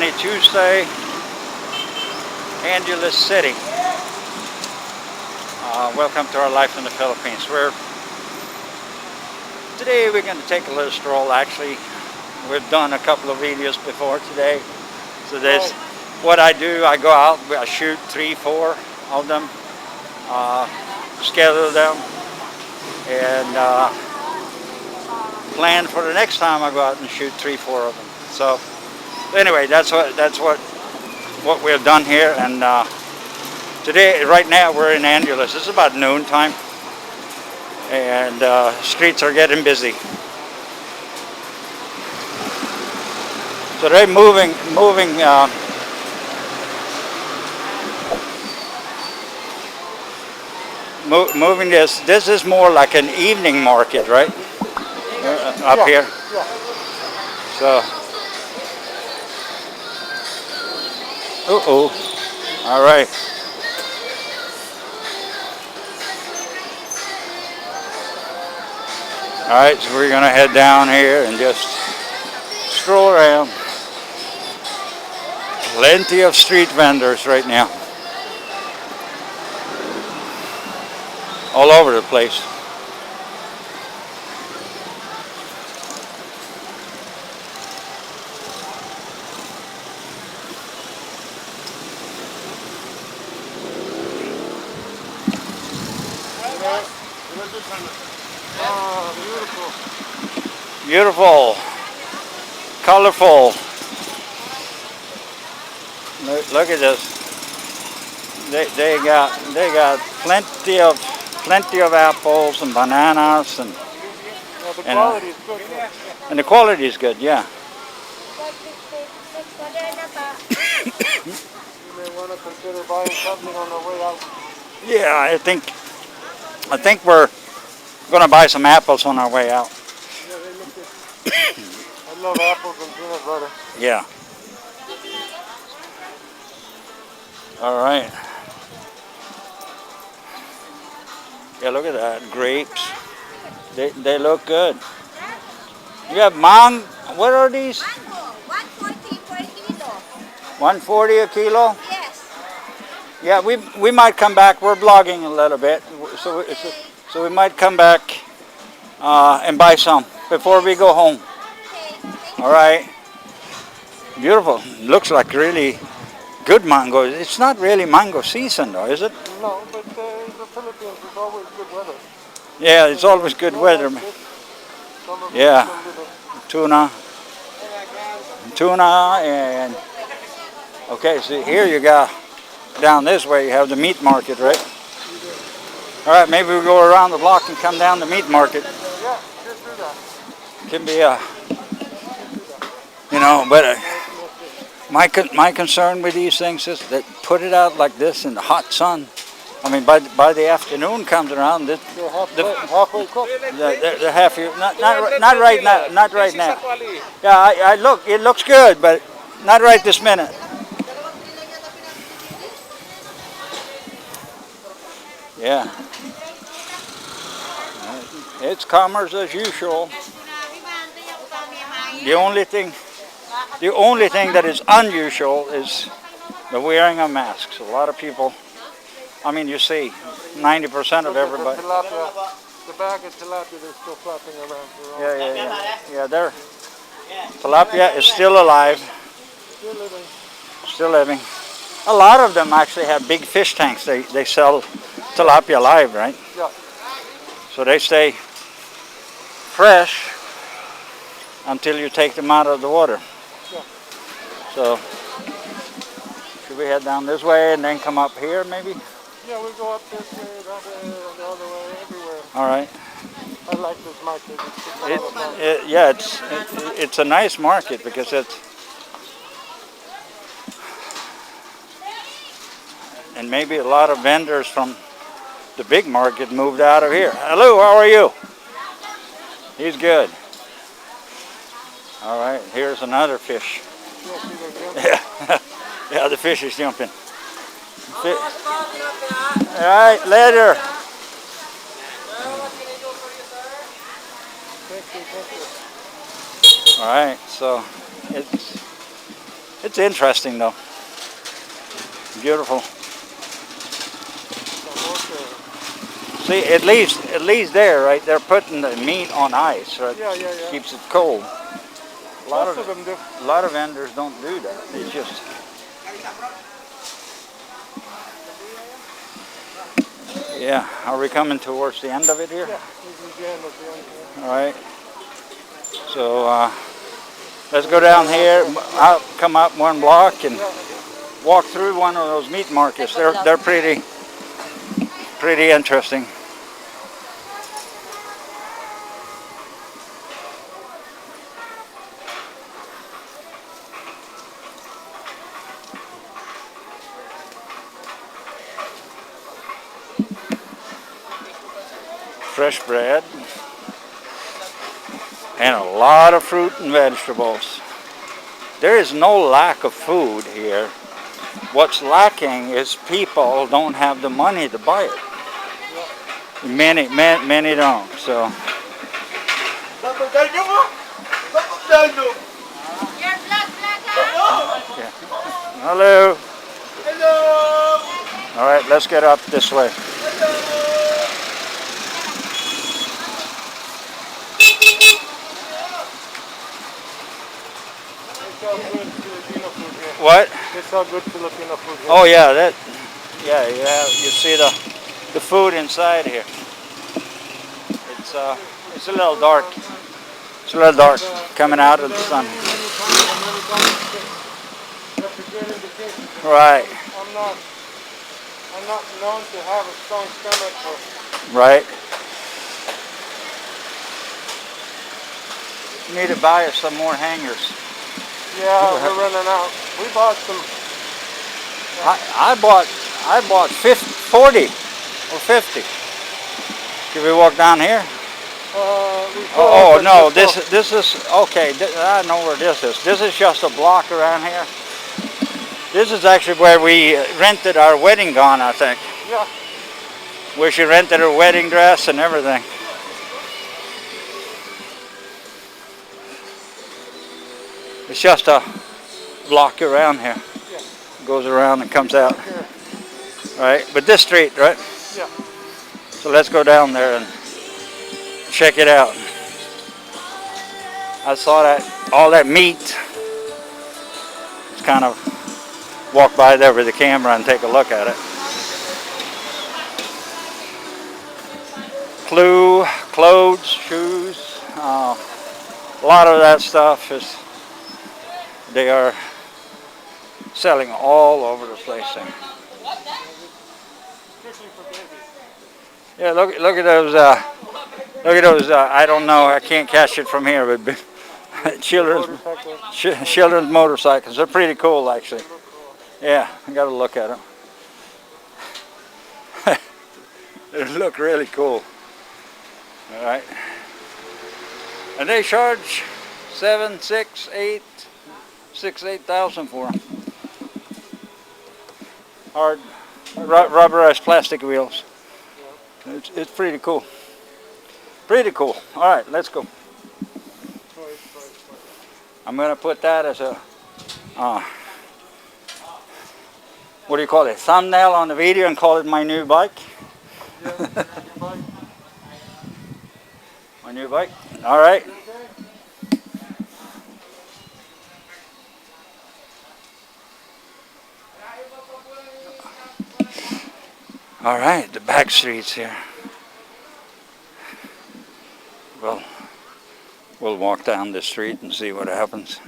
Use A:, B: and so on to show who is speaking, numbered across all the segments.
A: sunny Tuesday, Angeles City. Welcome to our life in the Philippines. Today we're going to take a little stroll. Actually, we've done a couple of videos before today. So this, what I do, I go out, I shoot 3-4 of them, schedule them, and plan for the next time I go out and shoot 3-4 of them. So anyway, that's what we've done here. And today, right now, we're in Angeles. It's about noon time, and streets are getting busy. So they're moving this. This is more like an evening market, right? Up here. So. All right. All right, so we're gonna head down here and just stroll around. Plenty of street vendors right now. All over the place. Beautiful, colorful. Look at this. They got plenty of apples and bananas and the quality is good. Yeah.
B: You may want to consider buying something on the way out.
A: Yeah, I think we're gonna buy some apples on our way out.
B: Yeah, they look good. I love apples and peanut butter.
A: Yeah. All right. Yeah, look at that. Grapes. They look good. You have what are these?
C: Mango, 140 per kilo.
A: 140 a kilo?
C: Yes.
A: Yeah, we might come back. We're vlogging a little bit, so we might come back and buy some before we go home.
C: Okay.
A: All right. Beautiful. Looks like really good mango. It's not really mango season, though, is it?
B: No, but in the Philippines, it's always good weather.
A: Yeah, it's always good weather. Yeah. Tuna and okay, so here you got down this way you have the meat market, right? All right, maybe we go around the block and come down the meat market.
B: Yeah, just do that.
A: Can be but my concern with these things is that put it out like this in the hot sun. I mean, by the afternoon comes around,
B: They're halfway cooked.
A: they're half not right now. Not right now. Yeah, I look. It looks good, but not right this minute. Yeah. It's commerce as usual. The only thing that is unusual is the wearing of masks. A lot of people. I mean, you see, 90% of everybody.
B: The bag of tilapia, they're still flopping around.
A: Yeah. Tilapia is still alive.
B: Still living.
A: A lot of them actually have big fish tanks. They sell tilapia live, right?
B: Yeah.
A: So they stay fresh until you take them out of the water.
B: Yeah.
A: So should we head down this way and then come up here, maybe?
B: Yeah, we go up this way, that way, the other way, everywhere.
A: All right.
B: I like this market.
A: It's a nice market because and maybe a lot of vendors from the big market moved out of here. Hello, how are you? He's good. All right, here's another fish. Yeah, the fish is jumping. All right, later. All right, so It's interesting though. Beautiful. See, at least there, right? They're putting the meat on ice, right?
B: Yeah.
A: Keeps it cold. A lot
B: Most of them do.
A: A lot of vendors don't do that. They just. Yeah. Are we coming towards the end of it here?
B: Yeah, this is the end of the end here.
A: All right. So let's go down here, out, come up one block, and walk through one of those meat markets. They're pretty interesting. Fresh bread and a lot of fruit and vegetables. There is no lack of food here. What's lacking is people don't have the money to buy it. Many don't. So. Yeah. Hello. Hello. All right, let's get up this way. What?
B: It's all good Filipino food here.
A: Oh yeah, you see the food inside here. It's a little dark. It's a little dark coming out of the sun. Right.
B: I'm not known to have a strong stomach for.
A: Right. You need to buy us some more hangers.
B: Yeah, we're running out. We bought some.
A: I bought 40 or 50. Can we walk down here? Oh no, this is okay. I know where this is. This is just a block around here. This is actually where we rented our wedding gown, I think.
B: Yeah.
A: Where she rented her wedding dress and everything. It's just a block around here.
B: Yeah.
A: Goes around and comes out. Right? But this street, right?
B: Yeah.
A: So let's go down there and check it out. I saw all that meat. Just kind of walk by there with the camera and take a look at it. Clothes, shoes, a lot of that stuff they are selling all over the place there. Yeah, look at those. Look at those. I don't know. I can't catch it from here, but children's motorcycles. They're pretty cool, actually. Yeah, I got to look at them. They look really cool. All right. And they charge $7,000, $8,000 for them. Hard, rubberized plastic wheels. It's pretty cool. Pretty cool. All right, let's go. I'm gonna put that as a what do you call it? Thumbnail on the video and call it my new bike.
B: Yeah,
A: My new bike. All right. All right, the back streets here. Well, we'll walk down the street and see what happens.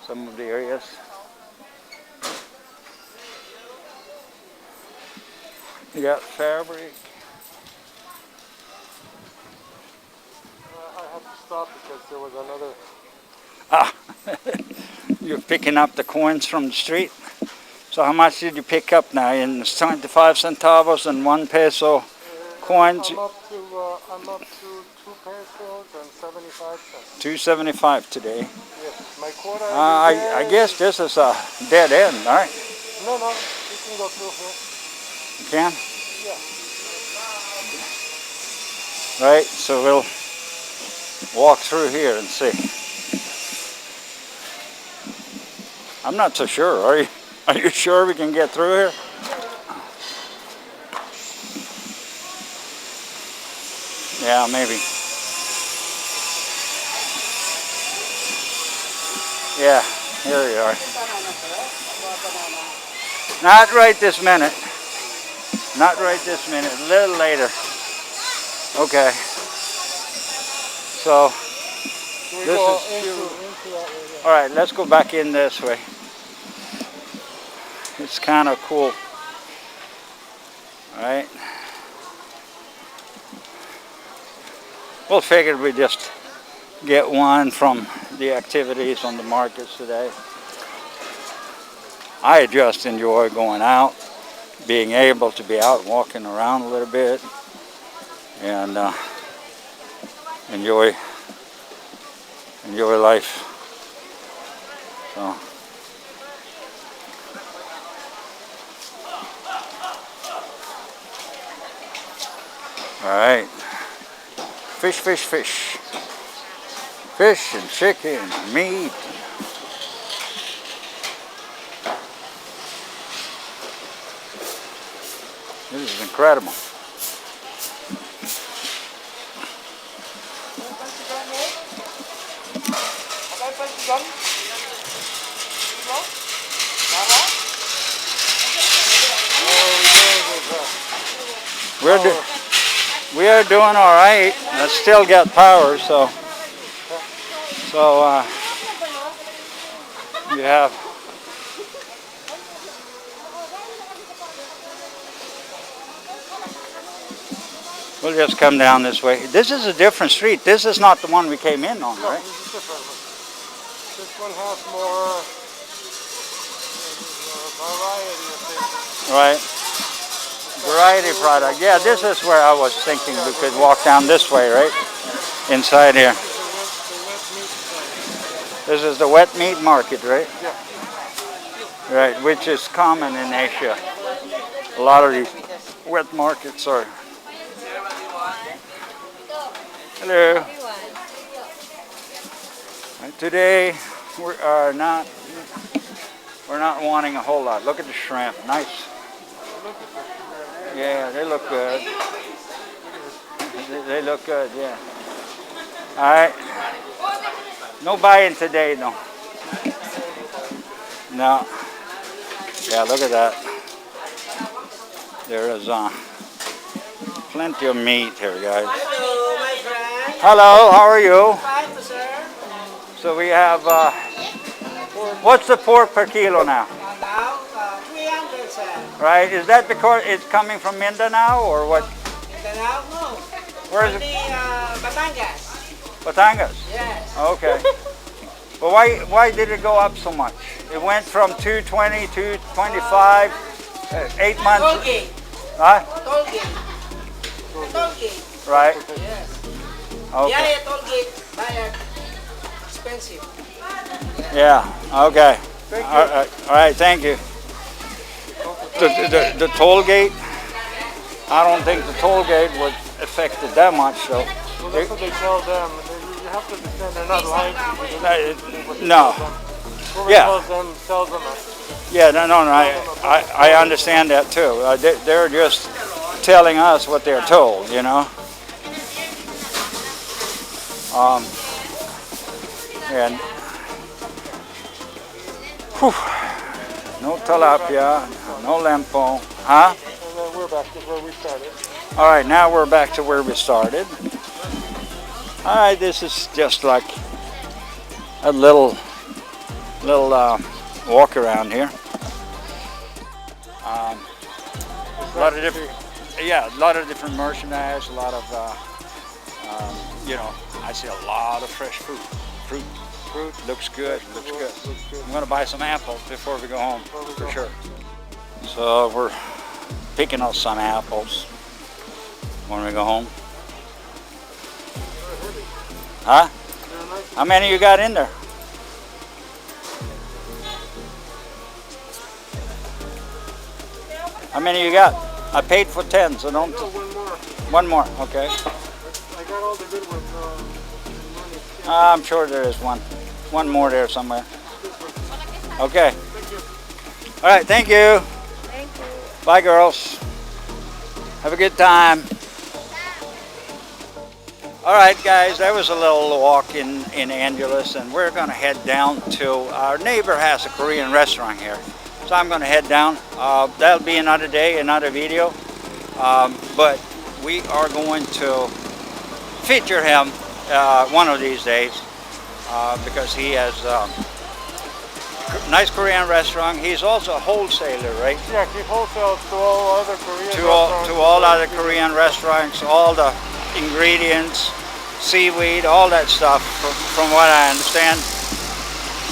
A: Some of the areas. You got fabric.
B: I have to stop because there was another.
A: Ah, you're picking up the coins from the street. So how much did you pick up now? In 25 centavos and 1 peso coins?
B: I'm up to 2 pesos and 75 cents.
A: 2.75 today.
B: Yes, my quota.
A: I guess this is a dead end, all right?
B: No, you can go through here.
A: You can?
B: Yeah.
A: Right, so we'll walk through here and see. I'm not so sure. Are you? Are you sure we can get through here? Yeah, maybe. Yeah, here we are. Not right this minute. Not right this minute. A little later. Okay. So this is. All right. Let's go back in this way. It's kind of cool. All right. Well, figured we just get one from the activities on the markets today. I just enjoy going out, being able to be out walking around a little bit, and enjoy life. So, all right, fish, fish, fish, fish and chicken, meat. This is incredible. We are doing all right. I still got power, so you have. We'll just come down this way. This is a different street. This is not the one we came in on,
B: No,
A: right?
B: this is different. This one has more variety of things.
A: Right. Variety product. Yeah, this is where I was thinking we could walk down this way, right? Inside here. This is the wet meat market, right?
B: Yeah.
A: Right, which is common in Asia. A lot of these wet markets are. Hello. Today we're not wanting a whole lot. Look at the shrimp. Nice. Yeah, they look good. They look good, yeah. All right. No buying today, though. No. Yeah, look at that. There is plenty of meat here, guys.
D: Hello, my friend.
A: Hello, how are you?
D: Fine, sir.
A: So we have, what's the pork per kilo now?
D: Now, 300, sir.
A: Right, is that because it's coming from Mindanao or what?
D: Mindanao? No.
A: Where is it?
D: Batangas.
A: Batangas?
D: Yes.
A: Okay. But why did it go up so much? It went from 220 to 25, 8 months.
D: Toll gate.
A: Huh?
D: Toll gate. Toll gate.
A: Right.
D: Yes.
A: Okay.
D: Yeah, toll gate. Buyer. Expensive.
A: Yeah. Okay. All right. Thank you. The toll gate. I don't think the toll gate would affect it that much. So.
B: Well, that's what they tell them. You have to understand they're not lying to you.
A: No.
B: Whoever
A: Yeah.
B: tells them.
A: Yeah. No. I understand that too. They're just telling us what they're told. You know. And whew, no tilapia, no lempo, huh?
B: And then we're back to where we started.
A: All right, now we're back to where we started. All right, this is just like a little walk around here. A lot of different, yeah, a lot of different merchandise, a lot of, you know, I see a lot of fresh fruit. Fruit looks good. Looks good. I'm gonna buy some apples before we go home, for sure. So we're picking up some apples when we go home. Huh? How many you got in there? How many you got? I paid for 10, so don't.
B: No, one more.
A: One more, okay.
B: I got all the good ones.
A: I'm sure there is one. One more there somewhere. Okay. All right, thank you.
C: Thank you.
A: Bye, girls. Have a good time. All right, guys, that was a little walk in Angeles, and we're going to head down to our neighbor has a Korean restaurant here. So I'm going to head down. That'll be another day, another video. But we are going to feature him one of these days because he has a nice Korean restaurant. He's also a wholesaler, right?
B: Yeah, he wholesales to all other Korean
A: To
B: restaurants.
A: all other Korean restaurants, all the ingredients, seaweed, all that stuff, from what I understand.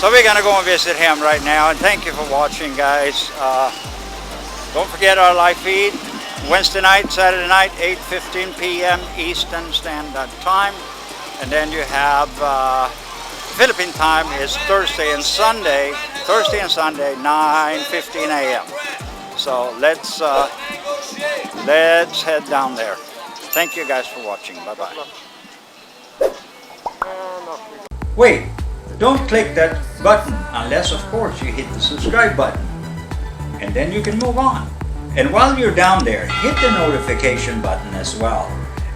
A: So we're gonna go and visit him right now, and thank you for watching, guys. Don't forget our live feed, Wednesday night, Saturday night, 8:15 p.m. Eastern Standard Time, and then you have Philippine time is Thursday and Sunday, 9:15 a.m. So let's head down there. Thank you guys for watching. Bye-bye. Wait, don't click that button unless, of course, you hit the subscribe button. And then you can move on. And while you're down there, hit the notification button as well.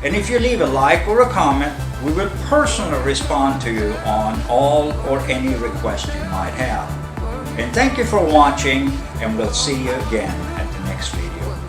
A: And if you leave a like or a comment, we will personally respond to you on all or any request you might have. And thank you for watching, and we'll see you again at the next video.